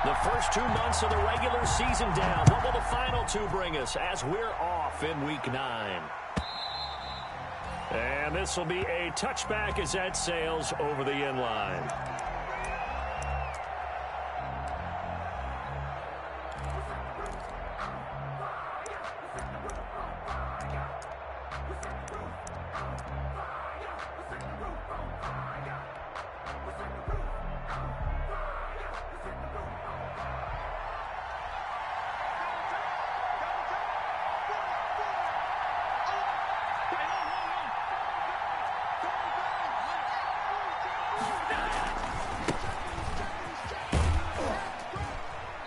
The first 2 months of the regular season down. What will the final 2 bring us as we're off in Week 9? And this will be a touchback as that sails over the end line.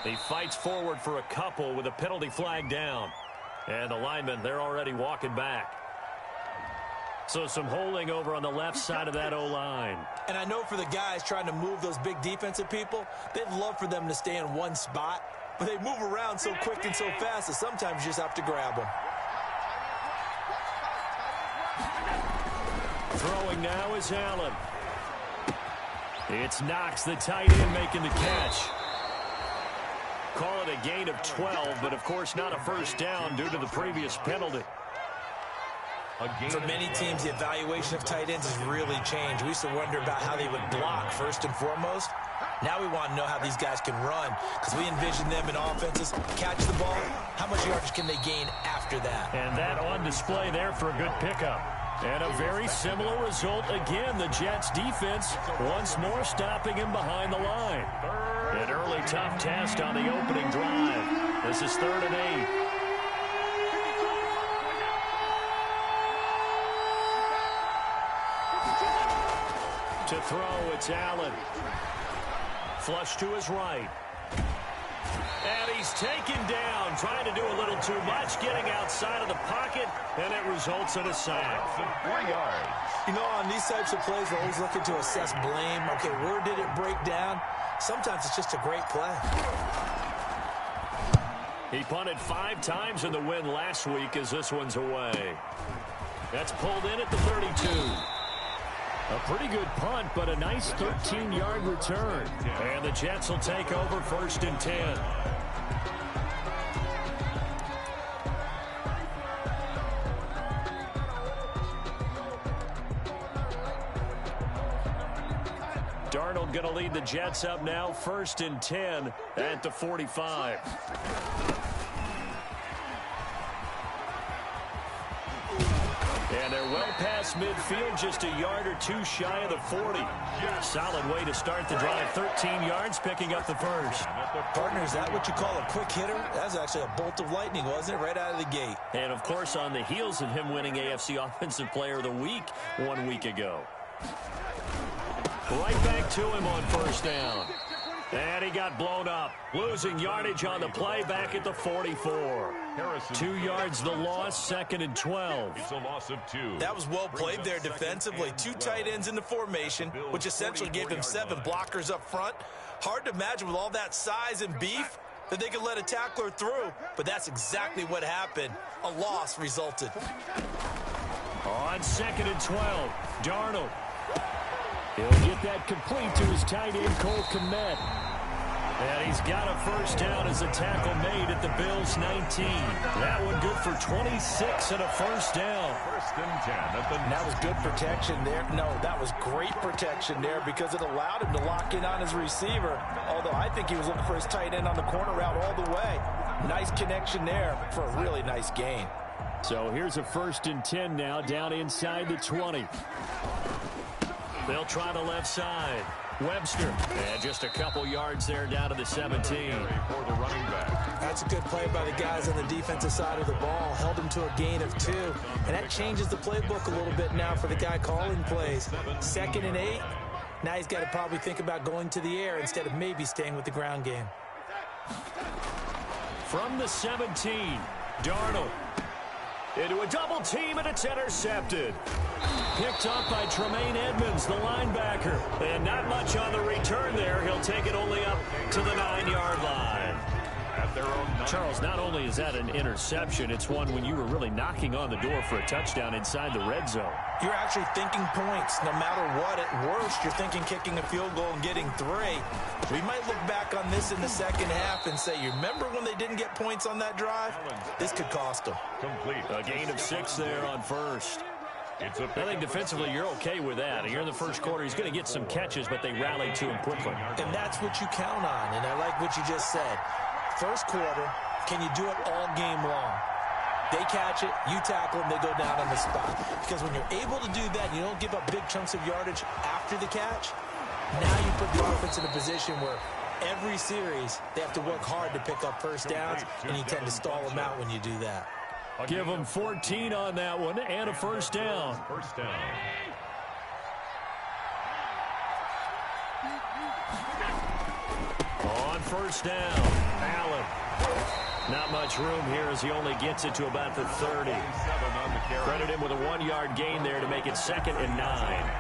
He fights forward for a couple with a penalty flag down. And the linemen, they're already walking back. So some holding over on the left side of that O-line. And I know for the guys trying to move those big defensive people, they'd love for them to stay in one spot. But they move around so quick and so fast that sometimes you just have to grab them. Throwing now is Allen. It's Knox, the tight end, making the catch. Call it a gain of 12, but of course not a first down due to the previous penalty. For many teams, the evaluation of tight ends has really changed. We used to wonder about how they would block first and foremost. Now we want to know how these guys can run, because we envision them in offenses catch the ball. How much yardage can they gain after that? And that on display there for a good pickup. And a very similar result again. The Jets defense once more stopping him behind the line. An early tough test on the opening drive. This is 3rd and 8. To throw, it's Allen. Flush to his right. And he's taken down, trying to do a little too much, getting outside of the pocket, and it results in a sack. 4 yards. You know, on these types of plays, we're always looking to assess blame. Okay, where did it break down? Sometimes it's just a great play. He punted 5 times in the win last week as this one's away. That's pulled in at the 32. A pretty good punt, but a nice 13-yard return. And the Jets will take over 1st and 10. Darnold going to lead the Jets up now, 1st and 10 at the 45. And they're well past midfield, just a yard or 2 shy of the 40. Solid way to start the drive. 13 yards, picking up the first. Partner, is that what you call a quick hitter? That was actually a bolt of lightning, wasn't it? Right out of the gate. And, of course, on the heels of him winning AFC Offensive Player of the Week 1 week ago. Right back to him on 1st down. And he got blown up. Losing yardage on the play back at the 44. 2 yards the loss, 2nd and 12. It's a loss of 2. That was well played there defensively. 2 tight ends in the formation, which essentially gave them 7 blockers up front. Hard to imagine with all that size and beef that they could let a tackler through, but that's exactly what happened. A loss resulted. On 2nd and 12, Darnold. He'll get that complete to his tight end, Cole Kmet. And he's got a first down as a tackle made at the Bills' 19. That one good for 26 and a first down. 1st and 10 at the... That was good protection there. No, that was great protection there because it allowed him to lock in on his receiver. Although I think he was looking for his tight end on the corner route all the way. Nice connection there for a really nice gain. So here's a 1st and 10 now down inside the 20. They'll try the left side. Webster. And just a couple yards there down to the 17. For the running back. That's a good play by the guys on the defensive side of the ball. Held him to a gain of 2. And that changes the playbook a little bit now for the guy calling plays. 2nd and 8. Now he's got to probably think about going to the air instead of maybe staying with the ground game. From the 17, Darnold. Into a double team, and it's intercepted. Picked up by Tremaine Edmonds, the linebacker. And not much on the return there. He'll take it only up to the 9-yard line. At their own 9. Charles, not only is that an interception, it's one when you were really knocking on the door for a touchdown inside the red zone. You're actually thinking points. No matter what, at worst, you're thinking kicking a field goal and getting 3. We might look back on this in the second half and say, you remember when they didn't get points on that drive? This could cost them. Complete. A gain of 6 there on first. I think defensively you're okay with that. Here in the first quarter, he's going to get some catches, but they rallied to him quickly. And that's what you count on, and I like what you just said. First quarter, can you do it all game long? They catch it, you tackle them, they go down on the spot. Because when you're able to do that, you don't give up big chunks of yardage after the catch, now you put the offense in a position where every series they have to work hard to pick up first downs, and you tend to stall them out when you do that. Give them 14 on that one and a first down. First down. On first down, Allen. Not much room here as he only gets it to about the 30. Credit him with a 1-yard gain there to make it 2nd and 9.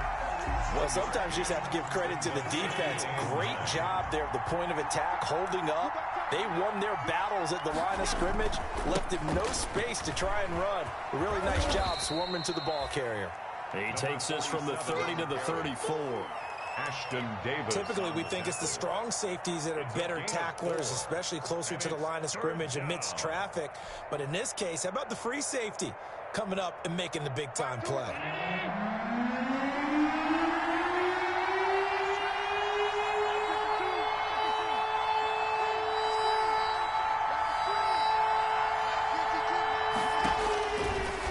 Well, sometimes you just have to give credit to the defense. Great job there at the point of attack, holding up. They won their battles at the line of scrimmage, left him no space to try and run. A really nice job swarming to the ball carrier. He takes this from the 30 to the 34. Ashton Davis. Typically, we think it's the strong safeties that are better tacklers, especially closer to the line of scrimmage amidst traffic. But in this case, how about the free safety coming up and making the big-time play?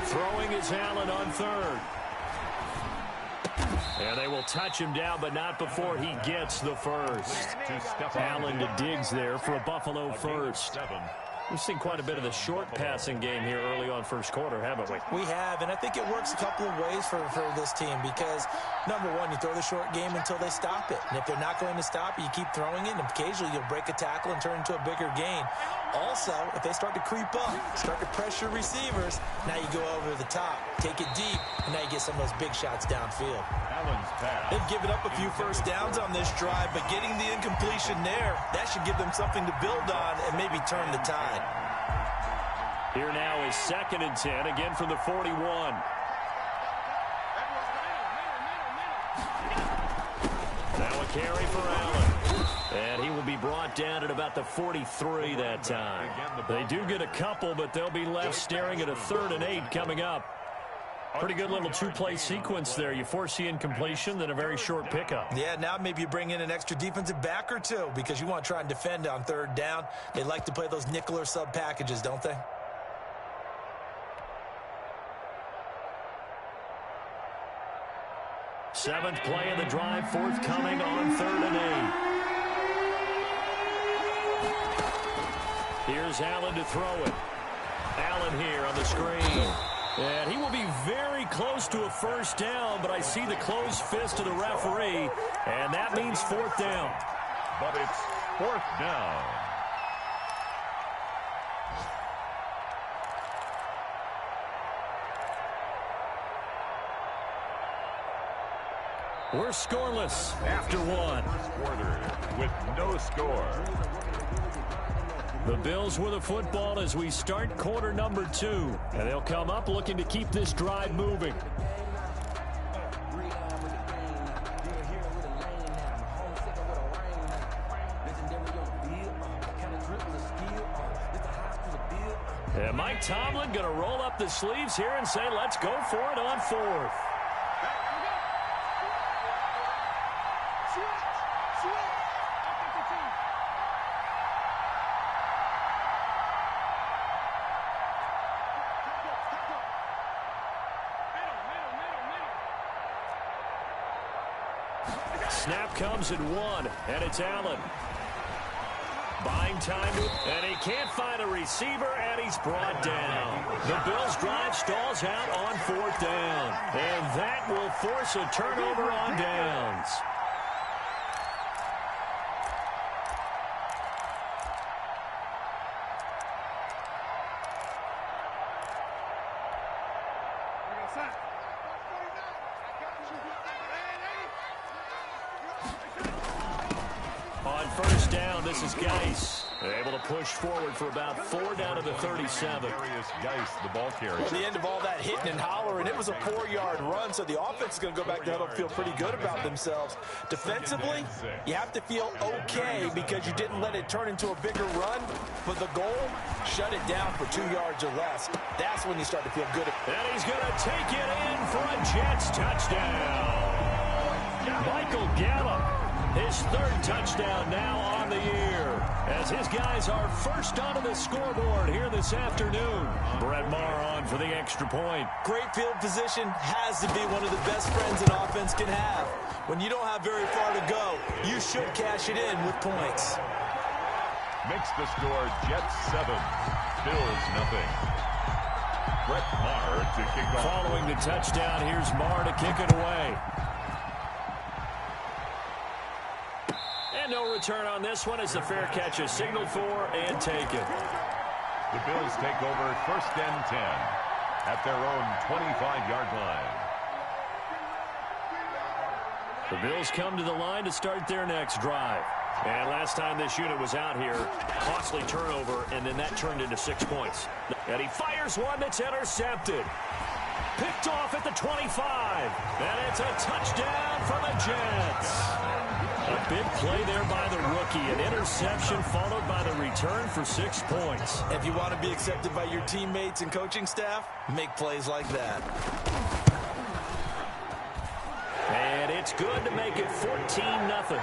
Throwing is Allen on 3rd. And they will touch him down, but not before he gets the first. Allen to Diggs there for a Buffalo first. We've seen quite a bit of the short passing game here early on first quarter, haven't we? We have, and I think it works a couple of ways for this team because, number one, you throw the short game until they stop it. And if they're not going to stop it, you keep throwing it, and occasionally you'll break a tackle and turn into a bigger gain. Also, if they start to creep up, start to pressure receivers, now you go over the top, take it deep, and now you get some of those big shots downfield. They've given up a few first downs on this drive, but getting the incompletion there, that should give them something to build on and maybe turn the tide. Here now is 2nd and 10, again from the 41. Now a carry for Allen. And he will be brought down at about the 43 that time. They do get a couple, but they'll be left staring at a 3rd and 8 coming up. Pretty good little 2-play sequence there. You force the incompletion, then a very short pickup. Yeah, now maybe you bring in an extra defensive back or two because you want to try and defend on 3rd down. They like to play those nickel or sub packages, don't they? Seventh play of the drive, forthcoming on 3rd and 8. Here's Allen to throw it. Allen here on the screen. And he will be very close to a first down, but I see the closed fist of the referee, and that means 4th down. But it's 4th down. We're scoreless after 1. First quarter with no score. The Bills with a football as we start quarter number 2. And they'll come up looking to keep this drive moving. And Mike Tomlin going to roll up the sleeves here and say, let's go for it on 4th. Snap comes at 1, and it's Allen. Buying time, and he can't find a receiver, and he's brought down. The Bills' drive stalls out on 4th down, and that will force a turnover on downs. On first down, this is Geis. Able to push forward for about 4 down to the 37. The ball carrier. At the end of all that hitting and hollering, it was a 4-yard run, so the offense is going to go back to huddle and feel pretty good about themselves. Defensively, you have to feel okay because you didn't let it turn into a bigger run, but the goal, shut it down for 2 yards or less. That's when you start to feel good. And he's going to take it in for a Jets touchdown. Michael Gallup, his 3rd touchdown now on the year, as his guys are first onto the scoreboard here this afternoon. Brett Maher on for the extra point. Great field position has to be one of the best friends an offense can have. When you don't have very far to go, you should cash it in with points. Makes the score Jets 7, Bills nothing. Brett Maher to kick off. Following the touchdown, here's Maher to kick it away. And no return on this one as the fair catch is signaled for and taken. The Bills take over 1st and 10 at their own 25-yard line. The Bills come to the line to start their next drive. And last time this unit was out here, costly turnover, and then that turned into 6 points. And he fires one that's intercepted. Picked off at the 25. And it's a touchdown for the Jets. A big play there by the rookie. An interception followed by the return for 6 points. If you want to be accepted by your teammates and coaching staff, make plays like that. And it's good to make it 14-0.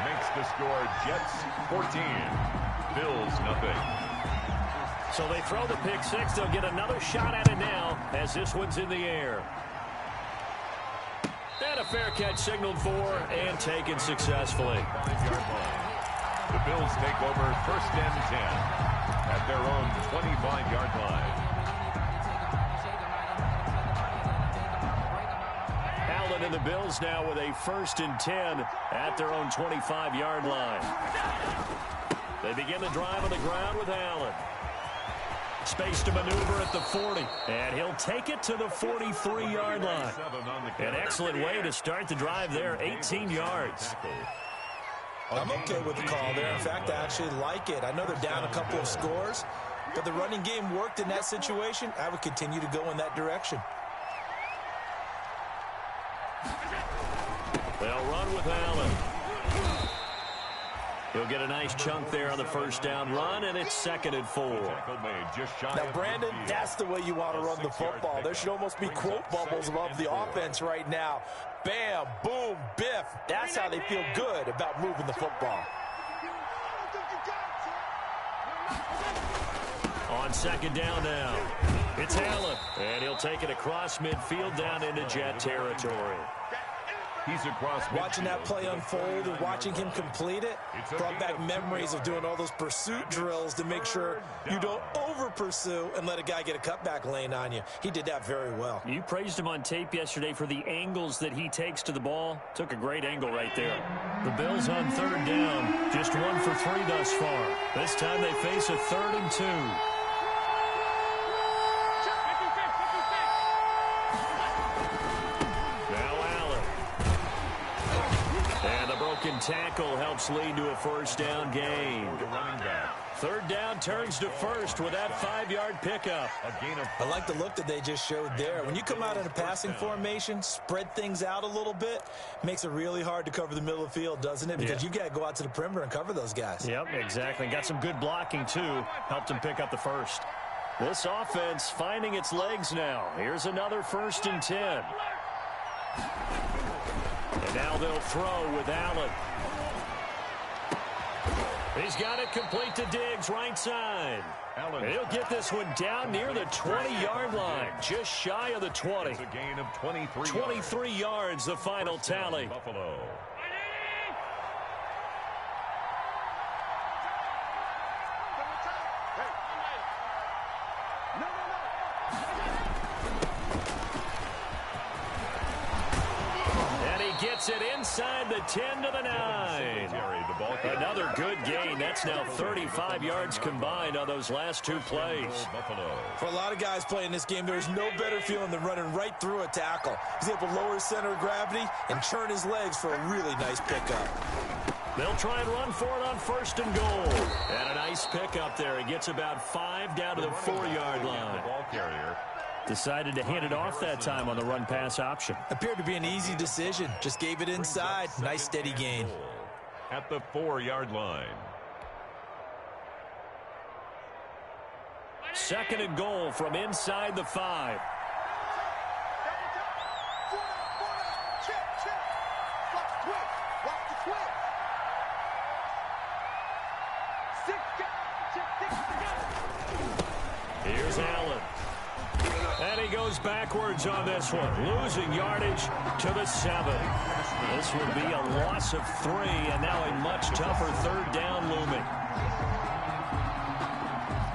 Makes the score Jets 14, Bills nothing. So they throw the pick six. They'll get another shot at it now as this one's in the air. And a fair catch signaled for and taken successfully. The Bills take over 1st and 10 at their own 25-yard line. Allen and the Bills now with a 1st and 10 at their own 25-yard line. They begin the drive on the ground with Allen. Space to maneuver at the 40. And he'll take it to the 43-yard line. An excellent way to start the drive there, 18 yards. I'm okay with the call there. In fact, I actually like it. I know they're down a couple of scores, but the running game worked in that situation. I would continue to go in that direction. They'll run with Allen. He'll get a nice chunk there on the 1st down run, and it's 2nd and 4. Now, Brandon, that's the way you want to run the football. There should almost be quote bubbles above the offense right now. Bam, boom, biff. That's how they feel good about moving the football. On 2nd down now, it's Allen, and he'll take it across midfield down into Jet territory. He's across. Watching that play unfold and watching him complete it brought back memories of doing all those pursuit drills to make sure you don't over-pursue and let a guy get a cutback lane on you. He did that very well. You praised him on tape yesterday for the angles that he takes to the ball. Took a great angle right there. The Bills on 3rd down, just 1 for 3 thus far. This time they face a 3rd and 2. Tackle helps lead to a 1st down gain. 3rd down turns to 1st with that 5-yard pickup. I like the look that they just showed there. When you come out in a passing formation, spread things out a little bit, makes it really hard to cover the middle of the field, doesn't it? Because you got to go out to the perimeter and cover those guys. Yep, exactly. Got some good blocking, too. Helped him pick up the 1st. This offense finding its legs now. Here's another 1st and 10. And now they'll throw with Allen. He's got it complete to Diggs, right side. And he'll get this one down near the 20-yard line, just shy of the 20. It's a gain of 23. 23 yards, the final tally. Buffalo. Gets it inside the 10 to the 9. Another good gain. That's now 35 yards combined on those last 2 plays. For a lot of guys playing this game, there's no better feeling than running right through a tackle. He's able to lower his center of gravity and churn his legs for a really nice pickup. They'll try and run for it on 1st and goal. And a nice pickup there. He gets about 5 down to the 4-yard line. Ball carrier. Decided to hand it off that time on the run-pass option. Appeared to be an easy decision. Just gave it inside. Nice steady gain. At the 4-yard line. 2nd and goal from inside the 5. Here's Allen. And he goes backwards on this one, losing yardage to the 7. This would be a loss of 3, and now a much tougher 3rd down looming.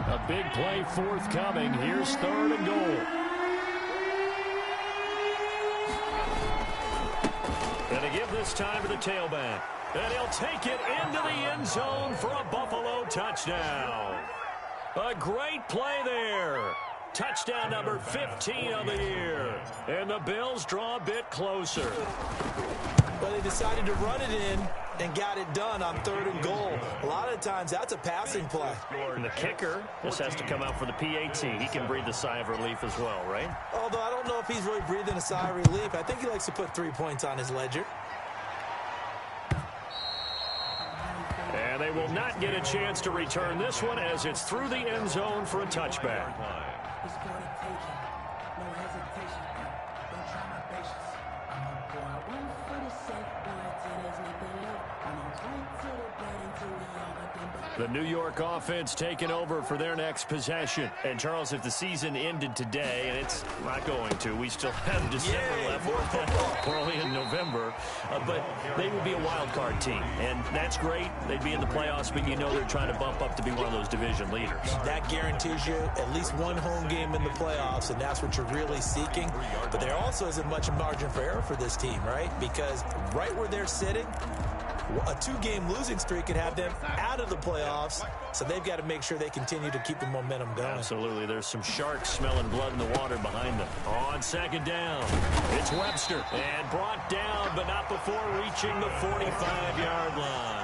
A big play forthcoming. Here's 3rd and goal. And to give this time to the tailback. And he'll take it into the end zone for a Buffalo touchdown. A great play there. Touchdown number 15 of the year. And the Bills draw a bit closer. But they decided to run it in and got it done on 3rd and goal. A lot of times that's a passing play. And the kicker just has to come out for the PAT. He can breathe a sigh of relief as well, right? Although I don't know if he's really breathing a sigh of relief. I think he likes to put 3 points on his ledger. And they will not get a chance to return this one as it's through the end zone for a touchback. The New York offense taking over for their next possession. And, Charles, if the season ended today, and it's not going to, we still have December left. We're only in November. But they would be a wild card team. And that's great. They'd be in the playoffs, but you know they're trying to bump up to be one of those division leaders. That guarantees you at least one home game in the playoffs, and that's what you're really seeking. But there also isn't much margin for error for this team, right? Because right where they're sitting, a 2-game losing streak could have them out of the playoffs, so they've got to make sure they continue to keep the momentum going. Absolutely. There's some sharks smelling blood in the water behind them. On 2nd down, it's Webster. And brought down, but not before reaching the 45-yard line.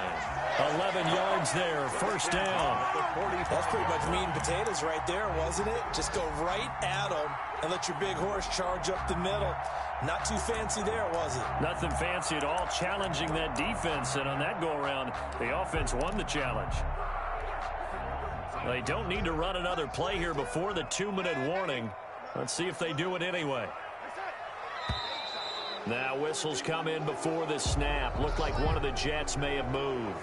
11 yards there, 1st down. That's pretty much meat and potatoes right there, wasn't it? Just go right at them and let your big horse charge up the middle. Not too fancy there, was it? Nothing fancy at all, challenging that defense. And on that go-around, the offense won the challenge. They don't need to run another play here before the 2-minute warning. Let's see if they do it anyway. Now whistles come in before the snap. Looked like one of the Jets may have moved.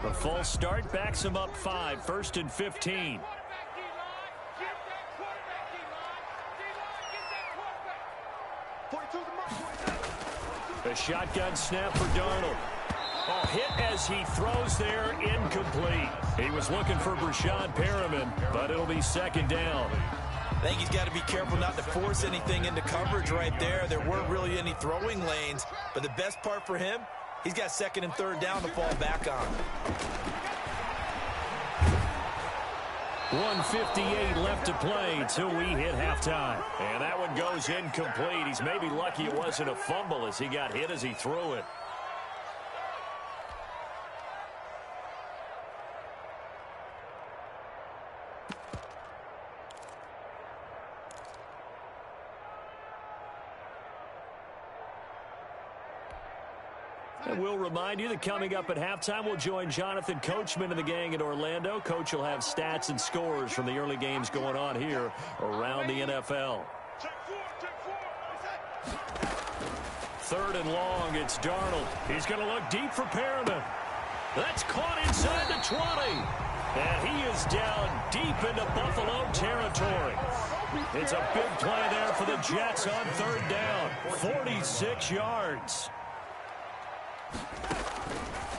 The full start backs him up 5, 1st and 15. A shotgun snap for Darnold. Oh, hit as he throws there, incomplete. He was looking for Brashad Perriman, but it'll be 2nd down. I think he's got to be careful not to force anything into coverage right there. There weren't really any throwing lanes, but the best part for him, he's got 2nd and 3rd down to fall back on. 1:58 left to play till we hit halftime. And that one goes incomplete. He's maybe lucky it wasn't a fumble as he got hit as he threw it. And we'll remind you that coming up at halftime, we'll join Jonathan Coachman and the gang in Orlando. Coach will have stats and scores from the early games going on here around the NFL. 3rd and long, it's Darnold. He's going to look deep for Perriman. That's caught inside the 20. And he is down deep into Buffalo territory. It's a big play there for the Jets on 3rd down. 46 yards.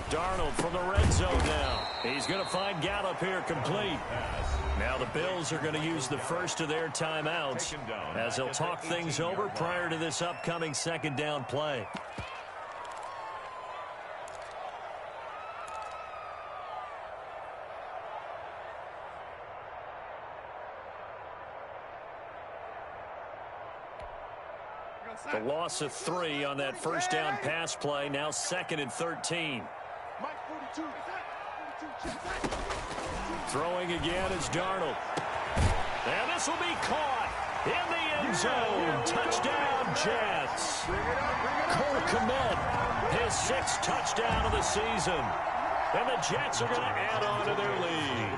Darnold from the red zone now. He's going to find Gallup here complete. Now the Bills are going to use the first of their timeouts as they'll talk things over prior to this upcoming 2nd down play. The loss of 3 on that first down pass play. Now 2nd and 13. Throwing again is Darnold. And this will be caught in the end zone. Touchdown, Jets. Cole Kmet, his 6th touchdown of the season. And the Jets are going to add on to their lead.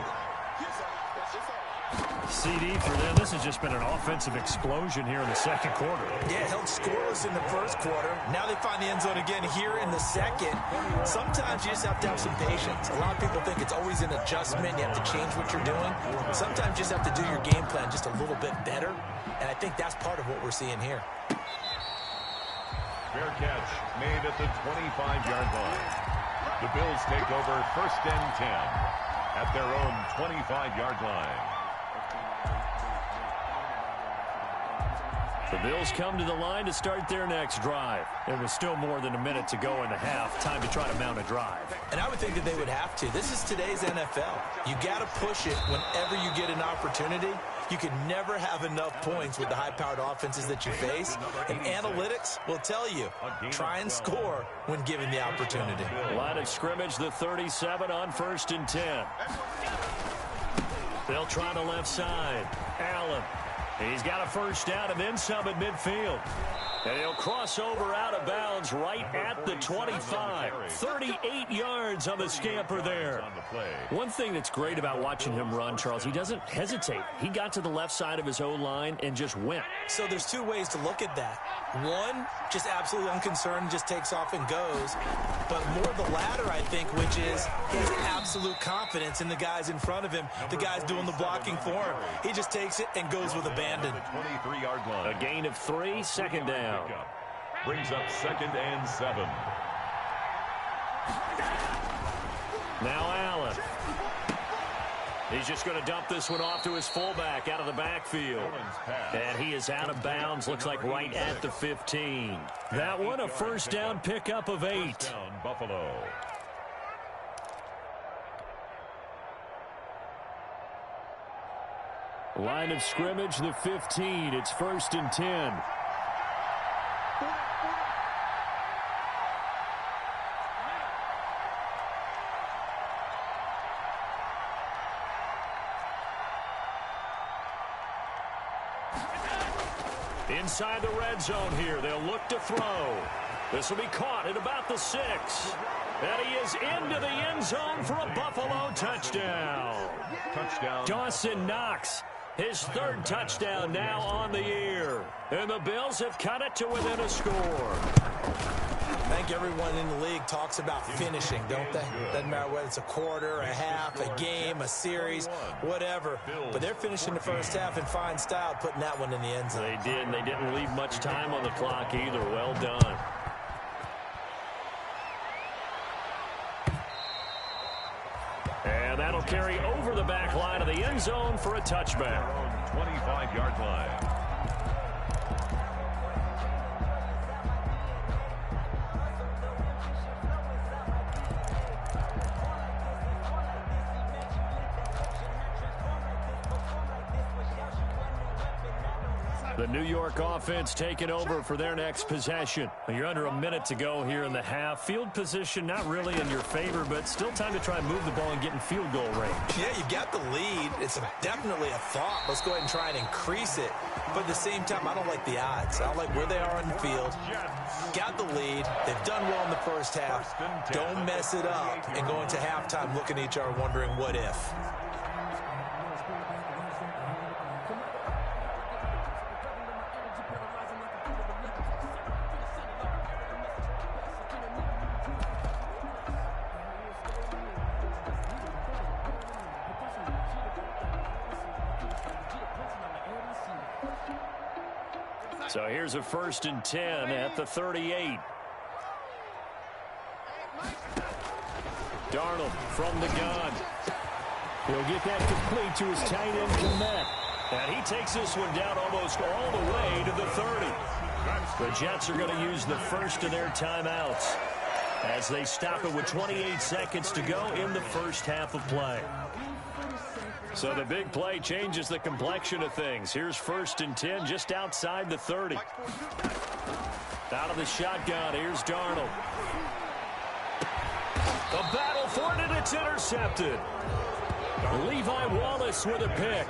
CD for them. This has just been an offensive explosion here in the second quarter. Yeah, held scoreless in the first quarter. Now they find the end zone again here in the second. Sometimes you just have to have some patience. A lot of people think it's always an adjustment. You have to change what you're doing. Sometimes you just have to do your game plan just a little bit better. And I think that's part of what we're seeing here. Fair catch made at the 25-yard line. The Bills take over 1st and 10 at their own 25-yard line. The Bills come to the line to start their next drive. There was still more than a minute to go in the half. Time to try to mount a drive. And I would think that they would have to. This is today's NFL. You got to push it whenever you get an opportunity. You can never have enough points with the high-powered offenses that you face. And analytics will tell you, try and score when given the opportunity. Line of scrimmage, the 37 on 1st and 10. They'll try the left side. Allen. He's got a first down and then some at midfield. And he'll cross over out of bounds right at the 25. 38 yards on the scamper there. One thing that's great about watching him run, Charles, he doesn't hesitate. He got to the left side of his O-line and just went. So there's 2 ways to look at that. One, just absolutely unconcerned, just takes off and goes. But more the latter, I think, which is he has absolute confidence in the guys in front of him, the guys doing the blocking for him. He just takes it and goes with abandon. 23-yard line. A gain of 3, 2nd down. Brings up 2nd and 7. Now Allen. He's just going to dump this one off to his fullback out of the backfield. And he is out of bounds, looks like right at the 15. That one a first down pickup of 8. Down, Buffalo. Line of scrimmage, the 15. It's 1st and 10. Inside the red zone here. They'll look to throw. This will be caught at about the 6. And he is into the end zone for a Buffalo touchdown. Touchdown. Dawson Knox, his 3rd touchdown now on the year. And the Bills have cut it to within a score. I think everyone in the league talks about finishing, don't they? Doesn't matter whether it's a quarter, a half, a game, a series, whatever. But they're finishing the first half in fine style, putting that one in the end zone. They did, and they didn't leave much time on the clock either. Well done. And that'll carry over the back line of the end zone for a touchback. 25-yard line. The New York offense taking over for their next possession. You're under a minute to go here in the half. Field position not really in your favor, but still time to try and move the ball and get in field goal range. Yeah, you've got the lead. It's definitely a thought. Let's go ahead and try and increase it. But at the same time, I don't like the odds. I don't like where they are on the field. Got the lead. They've done well in the first half. Don't mess it up and go into halftime looking at each other wondering what if. So here's a 1st and 10 at the 38. Darnold from the gun. He'll get that complete to his tight end, Kmet. And he takes this one down almost all the way to the 30. The Jets are going to use the first of their timeouts as they stop it with 28 seconds to go in the first half of play. So the big play changes the complexion of things. Here's 1st and 10 just outside the 30. Out of the shotgun, here's Darnold. The battle for it, and it's intercepted. Levi Wallace with a pick.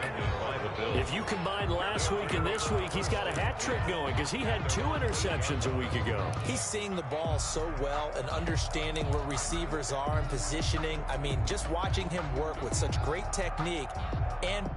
If you combine last week and this week, he's got a hat trick going because he had 2 interceptions a week ago. He's seeing the ball so well and understanding where receivers are and positioning. I mean, just watching him work with such great technique and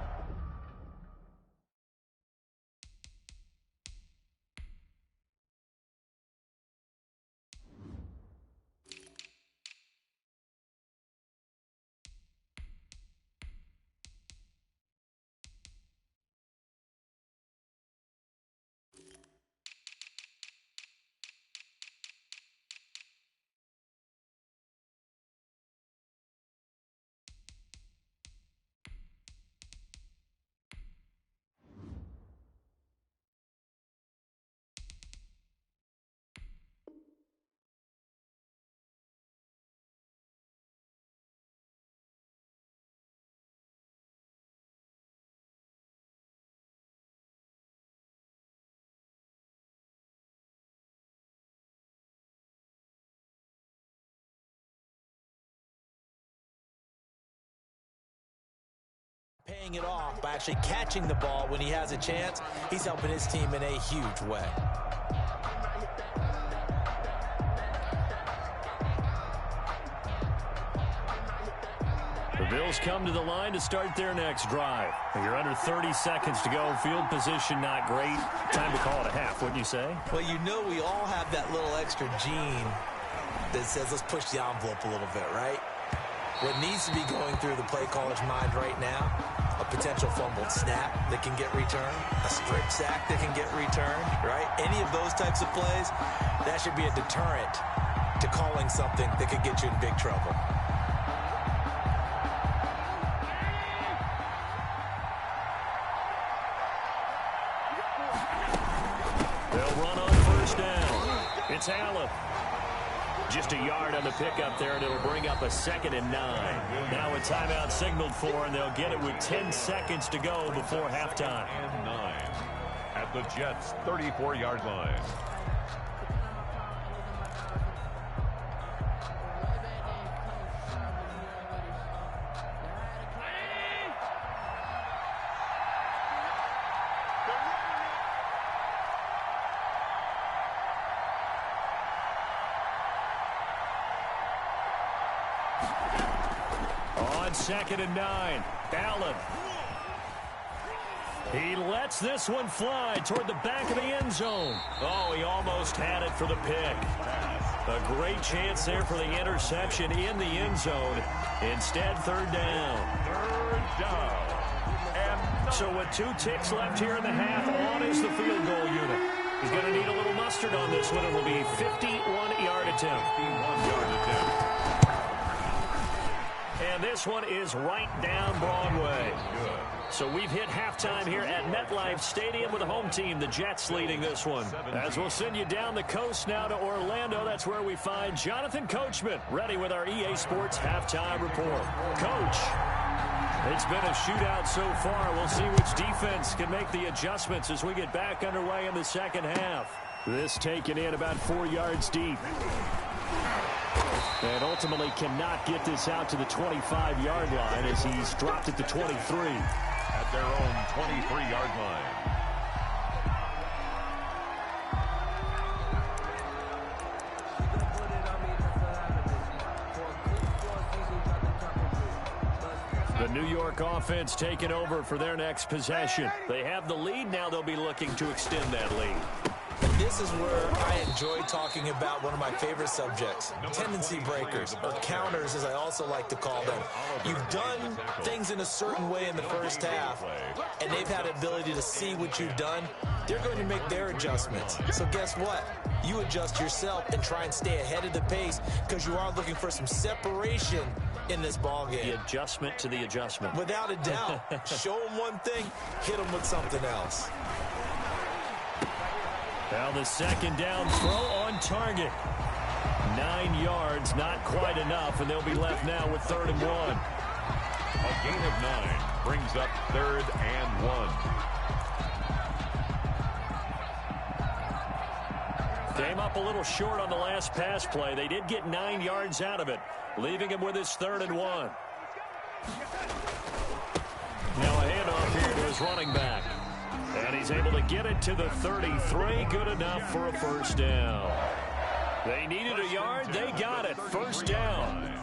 paying it off by actually catching the ball when he has a chance. He's helping his team in a huge way. The Bills come to the line to start their next drive. You're under 30 seconds to go. Field position not great. Time to call it a half, wouldn't you say? Well, you know we all have that little extra gene that says let's push the envelope a little bit, right? What needs to be going through the play caller's mind right now, a potential fumbled snap that can get returned, a strip sack that can get returned, right? Any of those types of plays, that should be a deterrent to calling something that could get you in big trouble. They'll run on first down. It's Allen. Just a yard on the pickup there, and it'll bring up a 2nd and 9. Now a timeout signaled for, and they'll get it with 10 seconds to go before halftime. And 9 at the Jets' 34-yard line. On 2nd and 9, Allen. He lets this one fly toward the back of the end zone. Oh, he almost had it for the pick. A great chance there for the interception in the end zone. Instead, 3rd down. 3rd down. And so with 2 ticks left here in the half, on is the field goal unit. He's going to need a little mustard on this one. It will be a 51-yard attempt. 51-yard attempt. And this one is right down Broadway. Good. So we've hit halftime here at MetLife Stadium with the home team, the Jets, leading this one. As we'll send you down the coast now to Orlando, that's where we find Jonathan Coachman, ready with our EA Sports halftime report. Coach, it's been a shootout so far. We'll see which defense can make the adjustments as we get back underway in the second half. This taken in about 4 yards deep. And ultimately cannot get this out to the 25-yard line as he's dropped at the 23. At their own 23-yard line. The New York offense taking over for their next possession. They have the lead. Now they'll be looking to extend that lead. This is where I enjoy talking about one of my favorite subjects, tendency breakers, or counters as I also like to call them. You've done things in a certain way in the first half, and they've had the ability to see what you've done. They're going to make their adjustments. So guess what? You adjust yourself and try and stay ahead of the pace because you are looking for some separation in this ballgame. The adjustment to the adjustment. Without a doubt. Show them one thing, hit them with something else. Now the 2nd down throw on target. 9 yards, not quite enough, and they'll be left now with 3rd and 1. A gain of 9 brings up 3rd and 1. Came up a little short on the last pass play. They did get 9 yards out of it, leaving him with his 3rd and 1. Now a handoff here to his running back. And he's able to get it to the 33. Good enough for a first down. They needed a yard. They got it. First down.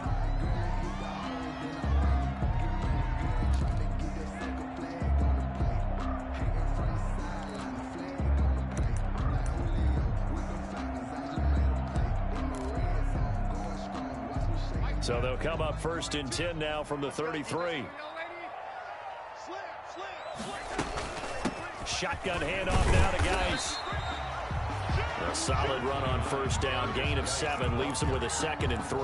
So they'll come up 1st and 10 now from the 33. Shotgun handoff now to Geis. A solid run on first down. Gain of 7 leaves him with a 2nd and 3.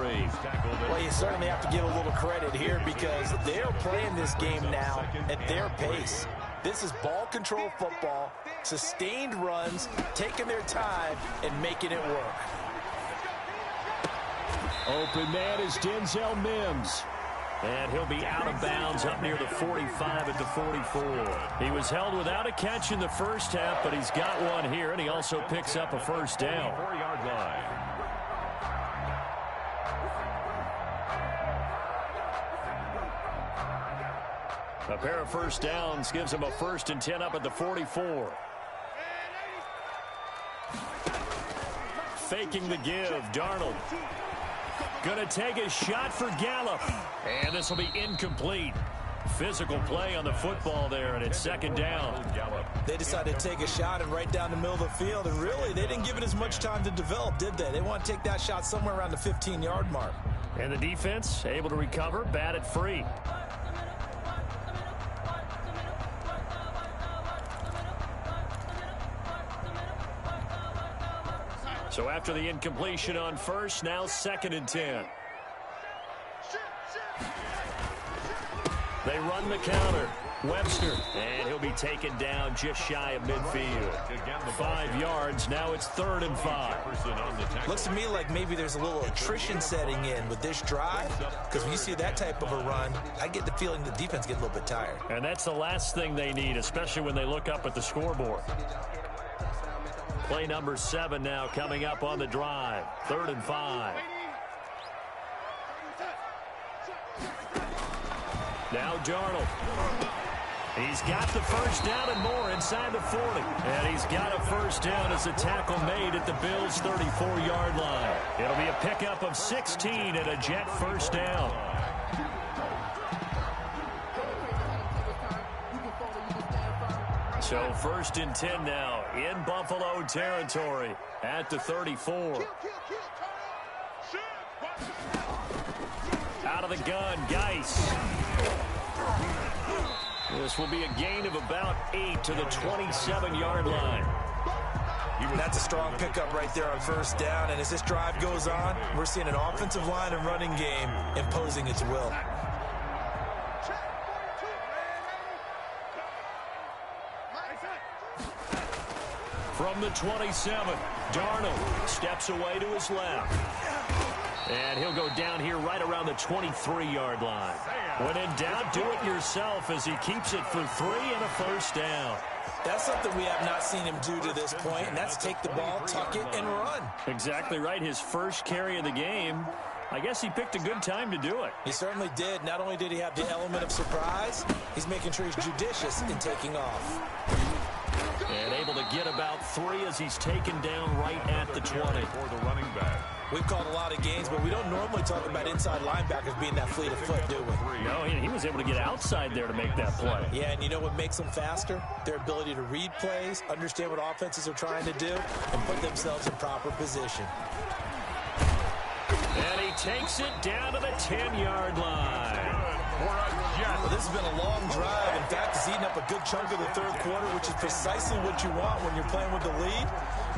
Well, you certainly have to give a little credit here because they're playing this game now at their pace. This is ball control football, sustained runs, taking their time and making it work. Open man is Denzel Mims. And he'll be out of bounds up near the 45 at the 44. He was held without a catch in the first half, but he's got one here, and he also picks up a first down. 4-yard line. A pair of first downs gives him a 1st and 10 up at the 44. Faking the give, Darnold. Gonna take a shot for Gallup. And this will be incomplete. Physical play on the football there, and it's 2nd down. They decided to take a shot and right down the middle of the field, and really, they didn't give it as much time to develop, did they? They want to take that shot somewhere around the 15-yard mark. And the defense able to recover, batted free. So after the incompletion on first, now 2nd and 10. They run the counter. Webster, and he'll be taken down just shy of midfield. 5 yards, now it's 3rd and 5. Looks to me like maybe there's a little attrition setting in with this drive, because when you see that type of a run, I get the feeling the defense gets a little bit tired. And that's the last thing they need, especially when they look up at the scoreboard. Play number 7 now coming up on the drive. 3rd and 5. Now Darnold. He's got the first down and more inside the 40. And he's got a first down as a tackle made at the Bills' 34-yard line. It'll be a pickup of 16 and a Jet first down. So 1st and 10 now in Buffalo territory at the 34. Out of the gun, Geis. This will be a gain of about 8 to the 27-yard line. That's a strong pickup right there on first down, and as this drive goes on, we're seeing an offensive line and running game imposing its will. From the 27, Darnold steps away to his left. And he'll go down here right around the 23-yard line. When in doubt, do it yourself as he keeps it for 3 and a first down. That's something we have not seen him do to this point, and that's take the ball, tuck it, and run. Exactly right. His first carry of the game. I guess he picked a good time to do it. He certainly did. Not only did he have the element of surprise, he's making sure he's judicious in taking off. And able to get about 3 as he's taken down right at the 20. For the running back. We've called a lot of games, but we don't normally talk about inside linebackers being that fleet of foot, do we? No, he was able to get outside there to make that play. Yeah, and you know what makes them faster? Their ability to read plays, understand what offenses are trying to do, and put themselves in proper position. And he takes it down to the 10-yard line. Well, this has been a long drive. In fact, it's eaten up a good chunk of the third quarter, which is precisely what you want when you're playing with the lead.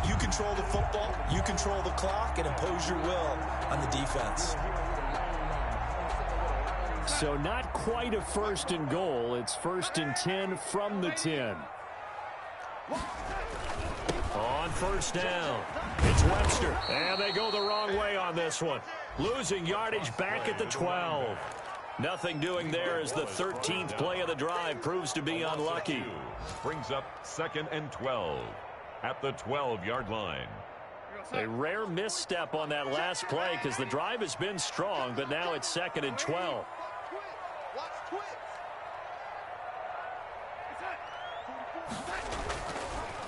You control the football, you control the clock, and impose your will on the defense. So not quite a 1st and goal. It's 1st and 10 from the 10. On first down, it's Webster. And they go the wrong way on this one. Losing yardage back at the 12. Nothing doing there as the 13th play of the drive proves to be unlucky. Brings up 2nd and 12 at the 12-yard line. A rare misstep on that last play because the drive has been strong, but now it's 2nd and 12.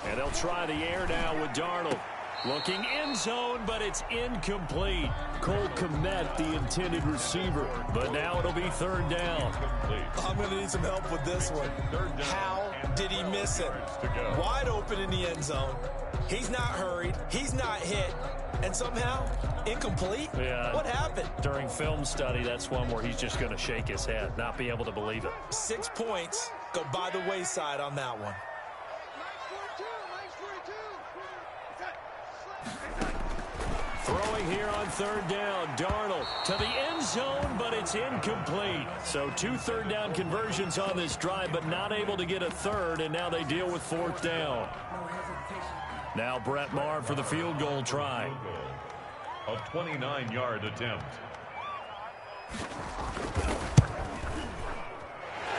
And they'll try the air now with Darnold. Looking end zone, but it's incomplete. Cole Kmet, the intended receiver. But now it'll be 3rd down. I'm going to need some help with this one. How did he miss it? Wide open in the end zone. He's not hurried. He's not hit. And somehow, incomplete? Yeah. What happened? During film study, that's one where he's just going to shake his head, not be able to believe it. 6 points go by the wayside on that one. Throwing here on 3rd down, Darnold to the end zone, but it's incomplete. So 2 3rd down conversions on this drive, but not able to get a 3rd, and now they deal with 4th down. Now Brett Maher for the field goal try. A 29-yard attempt.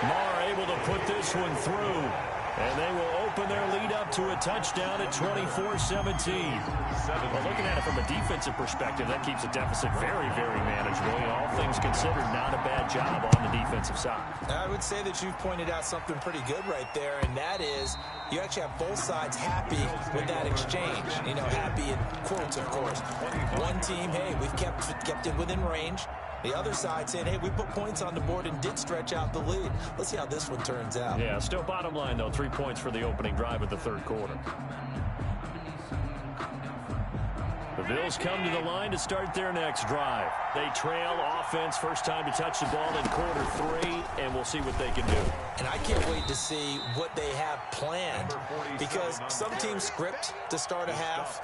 Maher able to put this one through. And they will open their lead up to a touchdown at 24-17. Well, looking at it from a defensive perspective, that keeps the deficit very, very manageable. All things considered, not a bad job on the defensive side. I would say that you've pointed out something pretty good right there, and that is you actually have both sides happy with that exchange. You know, happy in quotes, of course. One team, hey, we've kept it within range. The other side saying, hey, we put points on the board and did stretch out the lead. Let's see how this one turns out. Yeah, still bottom line, though, 3 points for the opening drive of the 3rd quarter. The Bills come to the line to start their next drive. They trail offense, first time to touch the ball in quarter 3, and we'll see what they can do. And I can't wait to see what they have planned, because some teams script to start a half.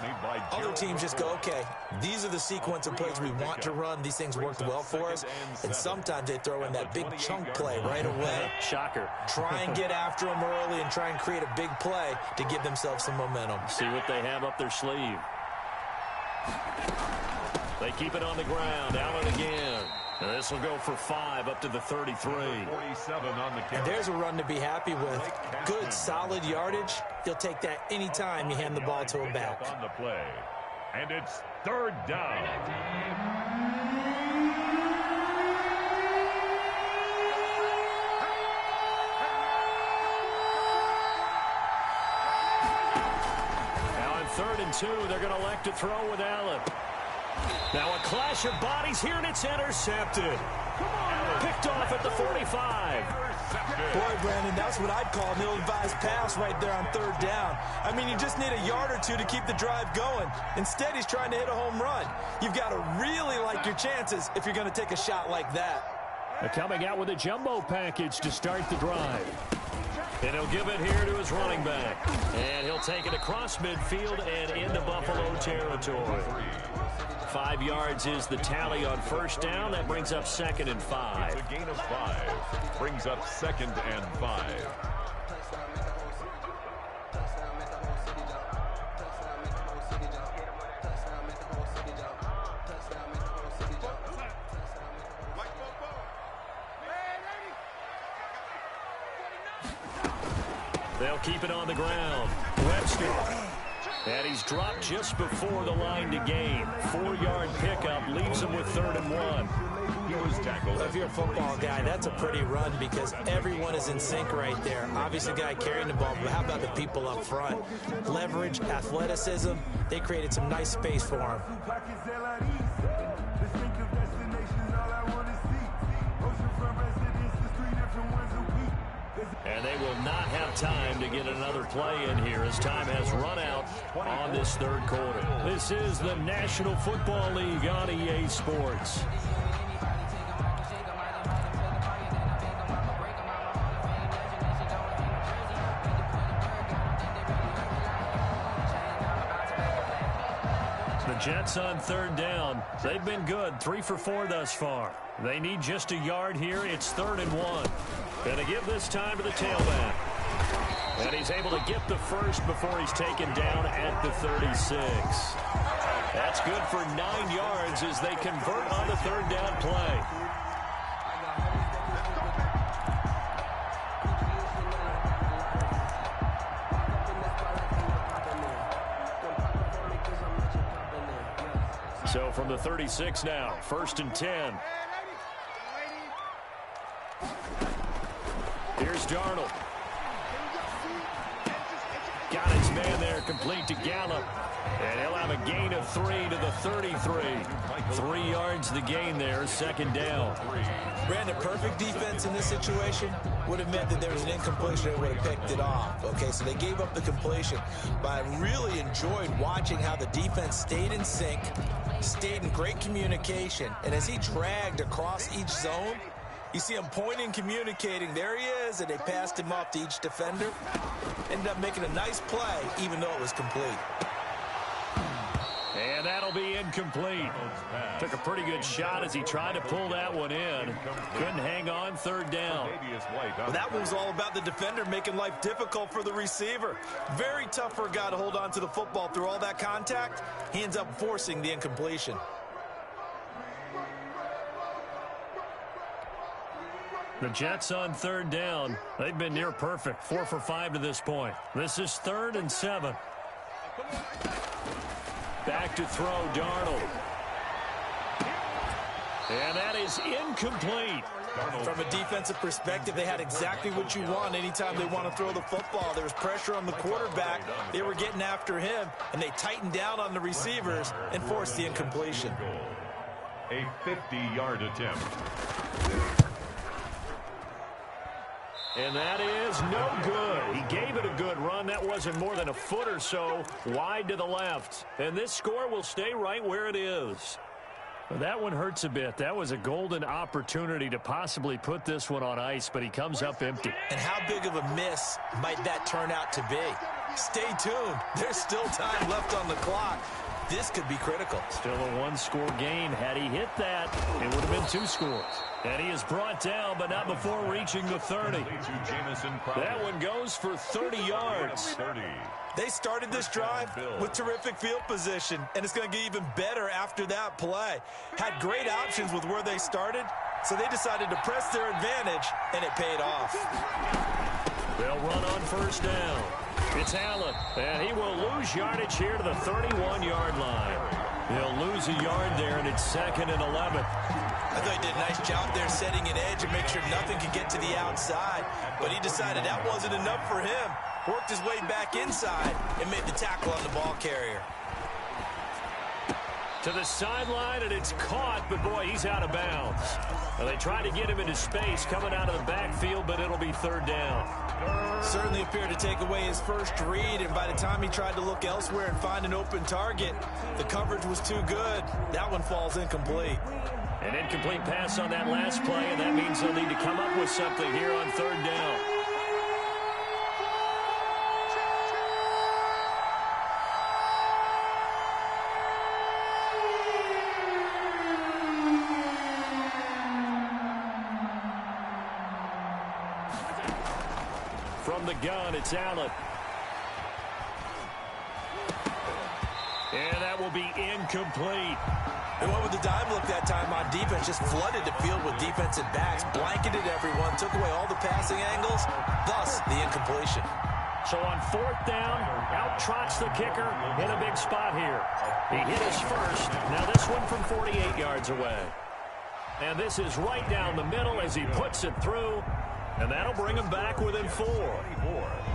Other teams just go, okay, these are the sequence of plays we want to run. These things worked well for us. And sometimes they throw in that big chunk play right away. Shocker. Try and get after them early and try and create a big play to give themselves some momentum. See what they have up their sleeve. They keep it on the ground. Allen again. And this will go for 5 up to the 33. And there's a run to be happy with. Good, solid yardage. You'll take that anytime you hand the ball to a back. On the play. And it's 3rd down. Now on 3rd and 2, they're going to elect to throw with Allen. Now a clash of bodies here, and it's intercepted. Picked off at the 45. Boy, Brandon, that's what I'd call an ill-advised pass right there on 3rd down. I mean, you just need a yard or two to keep the drive going. Instead, he's trying to hit a home run. You've got to really like your chances if you're going to take a shot like that. They're coming out with a jumbo package to start the drive. And he'll give it here to his running back. And he'll take it across midfield and into Buffalo territory. 5 yards is the tally on 1st down. That brings up 2nd and 5. It's a gain of 5. Brings up 2nd and 5. They'll keep it on the ground. Webster. And he's dropped just before the line to gain. 4-yard pickup leaves him with 3rd and 1. He was tackled. If you're a football guy, that's a pretty run because everyone is in sync right there. Obviously, the guy carrying the ball, but how about the people up front? Leverage, athleticism, they created some nice space for him. And they will not have time to get another play in here as time has run out on this 3rd quarter. This is the National Football League on EA Sports. The Jets on 3rd down. They've been good, 3 for 4 thus far. They need just a yard here. It's 3rd and 1. Going to give this time to the tailback. And he's able to get the first before he's taken down at the 36. That's good for 9 yards as they convert on the 3rd down play. So from the 36 now, 1st and 10. Here's Darnold. Got his man there, complete to Gallup. And he'll have a gain of 3 to the 33. 3 yards the gain there, 2nd down. Brandon, perfect defense in this situation would have meant that there was an incompletion that would have picked it off. Okay, so they gave up the completion. But I really enjoyed watching how the defense stayed in sync, stayed in great communication. And as he dragged across each zone, you see him pointing, communicating. There he is, and they passed him off to each defender. Ended up making a nice play, even though it was complete. And that'll be incomplete. Took a pretty good shot as he tried to pull that one in. Couldn't hang on, 3rd down. Well, that one was all about the defender making life difficult for the receiver. Very tough for a guy to hold on to the football through all that contact. He ends up forcing the incompletion. The Jets on 3rd down. They've been near perfect. 4 for 5 to this point. This is 3rd and 7. Back to throw, Darnold. And that is incomplete. From a defensive perspective, they had exactly what you want anytime they want to throw the football. There was pressure on the quarterback. They were getting after him, and they tightened down on the receivers and forced the incompletion. A 50-yard attempt. And that is no good. He gave it a good run. That wasn't more than a foot or so wide to the left. And this score will stay right where it is. Well, that one hurts a bit. That was a golden opportunity to possibly put this one on ice, but he comes up empty. And how big of a miss might that turn out to be? Stay tuned. There's still time left on the clock. This could be critical. Still a 1-score game. Had he hit that, it would have been 2 scores. And he is brought down, but not before reaching the 30. That one goes for 30 yards. They started this drive with terrific field position, and it's going to get even better after that play. Had great options with where they started, so they decided to press their advantage, and it paid off. They'll run on 1st down. It's Allen, and he will lose yardage here to the 31-yard line. He'll lose a yard there, and it's 2nd and 11. I thought he did a nice job there setting an edge and make sure nothing could get to the outside, but he decided that wasn't enough for him. Worked his way back inside and made the tackle on the ball carrier. To the sideline, and it's caught, but boy, he's out of bounds. Well, they tried to get him into space coming out of the backfield, but it'll be 3rd down. Certainly appeared to take away his first read, and by the time he tried to look elsewhere and find an open target, the coverage was too good. That one falls incomplete. An incomplete pass on that last play, and that means they'll need to come up with something here on 3rd down. From the gun, it's Allen. And that will be incomplete. They went with the dive look that time on defense, just flooded the field with defensive backs, blanketed everyone, took away all the passing angles, thus the incompletion. So on 4th down, out trots the kicker in a big spot here. He hit his first. Now this one from 48 yards away. And this is right down the middle as he puts it through. And that'll bring him back within 4.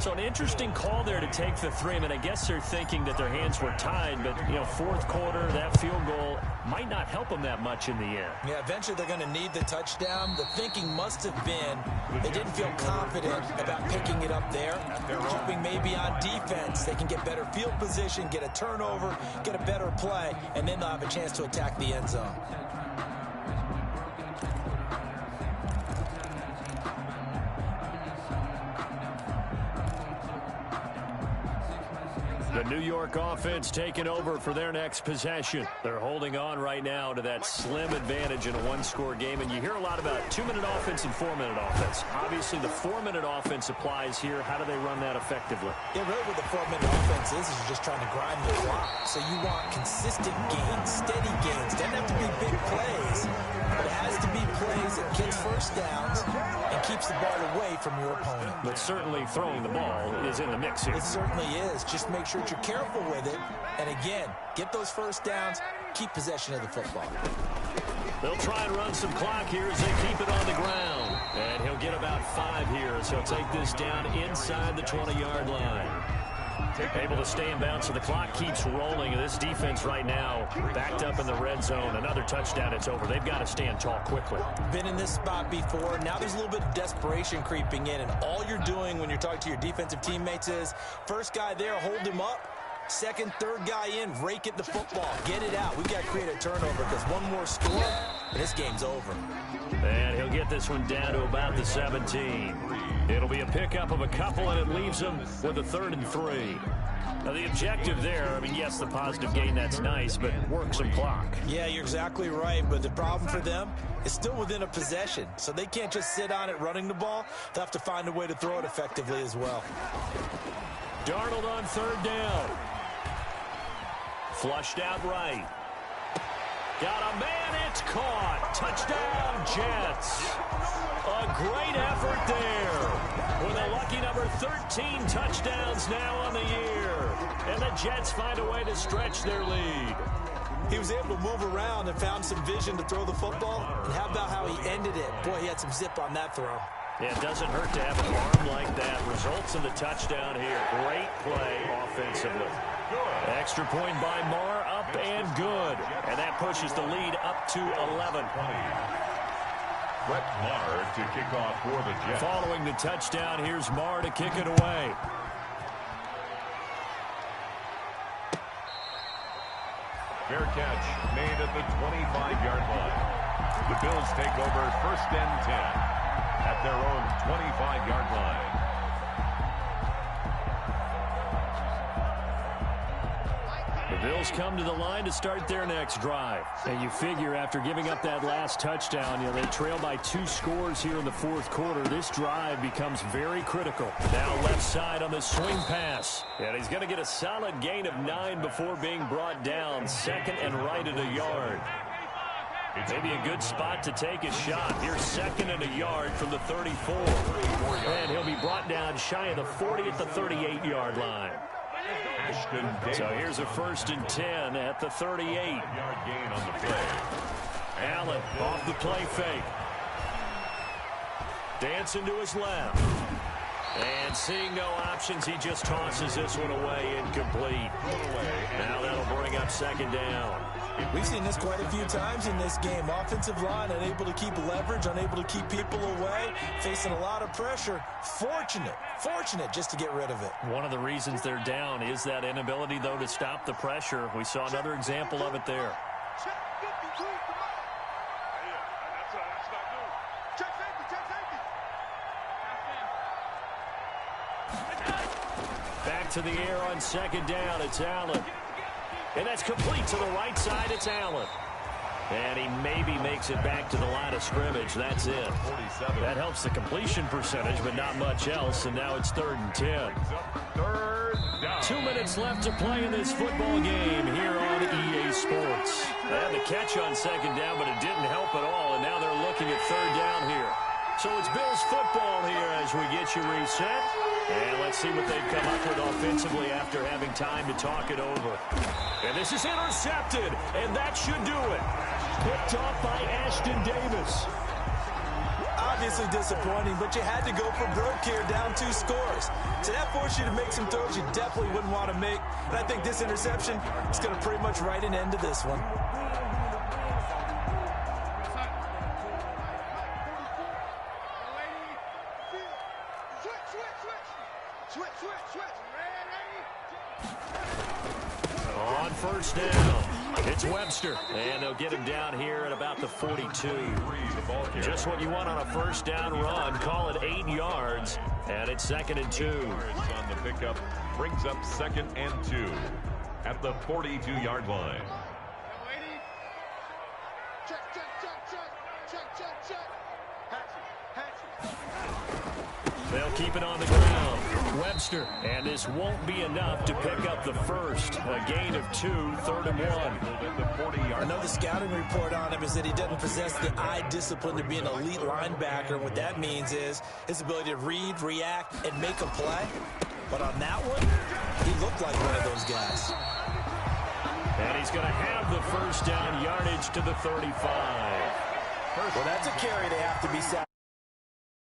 So an interesting call there to take the 3. I mean, I guess they're thinking that their hands were tied, but, you know, 4th quarter, that field goal might not help them that much in the end. Yeah, eventually they're going to need the touchdown. The thinking must have been they didn't feel confident about picking it up there. They're hoping maybe on defense they can get better field position, get a turnover, get a better play, and then they'll have a chance to attack the end zone. The New York offense taking over for their next possession. They're holding on right now to that slim advantage in a 1-score game. And you hear a lot about 2-minute offense and 4-minute offense. Obviously, the 4-minute offense applies here. How do they run that effectively? Yeah, really what the 4-minute offense is you're just trying to grind the clock. So you want consistent gains, steady gains. Doesn't have to be big plays, but it has to be plays that gets first downs and keeps the ball away from your opponent. But certainly throwing the ball is in the mix here. It certainly is. Just make sure that you're careful with it. And again, get those first downs, keep possession of the football. They'll try and run some clock here as they keep it on the ground. And he'll get about 5 here, so he'll take this down inside the 20-yard line. Able to stay in bounds, so the clock keeps rolling. And this defense right now backed up in the red zone. Another touchdown, it's over. They've got to stand tall quickly. Been in this spot before. Now there's a little bit of desperation creeping in, and all you're doing when you're talking to your defensive teammates is first guy there, hold him up. Second, third guy in, rake at the football. Get it out. We've got to create a turnover because one more score, and this game's over. And he'll get this one down to about the 17. It'll be a pickup of a couple, and it leaves him with a 3rd and 3. Now, the objective there, I mean, yes, the positive gain, that's nice, but work some clock. Yeah, you're exactly right, but the problem for them is still within a possession, so they can't just sit on it running the ball. They'll have to find a way to throw it effectively as well. Darnold on 3rd down. Flushed out right. Got a man, it's caught. Touchdown, Jets. A great effort there. With a lucky number 13 touchdowns now on the year. And the Jets find a way to stretch their lead. He was able to move around and found some vision to throw the football. And how about how he ended it? Boy, he had some zip on that throw. Yeah, it doesn't hurt to have an arm like that. Results in the touchdown here. Great play offensively. Extra point by Marr, up and good. And that pushes the lead up to 11. Brett Marr to kick off for the Jets. Following the touchdown, here's Marr to kick it away. Fair catch made at the 25-yard line. The Bills take over 1st and 10 at their own 25-yard line. The Bills come to the line to start their next drive. And you figure after giving up that last touchdown, they trail by 2 scores here in the 4th quarter. This drive becomes very critical. Now left side on the swing pass. And he's going to get a solid gain of 9 before being brought down. 2nd and right at a yard. Maybe a good spot to take a shot. Here's 2nd and a yard from the 34. And he'll be brought down shy of the 40 at the 38-yard line. So here's a 1st and 10 at the 38. Yard gain on the play. Allen off the play fake. Dancing to his left. And seeing no options, he just tosses this one away, incomplete. Now that'll bring up 2nd down. We've seen this quite a few times in this game. Offensive line unable to keep leverage, unable to keep people away, facing a lot of pressure. Fortunate just to get rid of it. One of the reasons they're down is that inability, though, to stop the pressure. We saw another example of it there. Back to the air on 2nd down. It's Allen. And that's complete to the right side. It's Allen. And he maybe makes it back to the line of scrimmage. That's it. That helps the completion percentage, but not much else. And now it's 3rd and 10. 2 minutes left to play in this football game here on EA Sports. They had the catch on 2nd down, but it didn't help at all. And now they're looking at 3rd down here. So it's Bills football here as we get you reset. And let's see what they've come up with offensively after having time to talk it over. And this is intercepted, and that should do it. Picked off by Ashton Davis. Obviously disappointing, but you had to go for broke here, down 2 scores. So that forced you to make some throws you definitely wouldn't want to make. And I think this interception is going to pretty much write an end to this one. On 1st down, it's Webster, and they'll get him down here at about the 42. Just what you want on a 1st down run. Call it 8 yards, and it's 2nd and 2. On the pickup brings up 2nd and 2 at the 42-yard line. They'll keep it on the ground. Webster, and this won't be enough to pick up the first. A gain of 2, 3rd and 1. Another scouting report on him is that he doesn't possess the eye discipline to be an elite linebacker. And what that means is his ability to read, react, and make a play. But on that one, he looked like one of those guys. And he's going to have the first down, yardage to the 35. Well, that's a carry they have to be satisfied.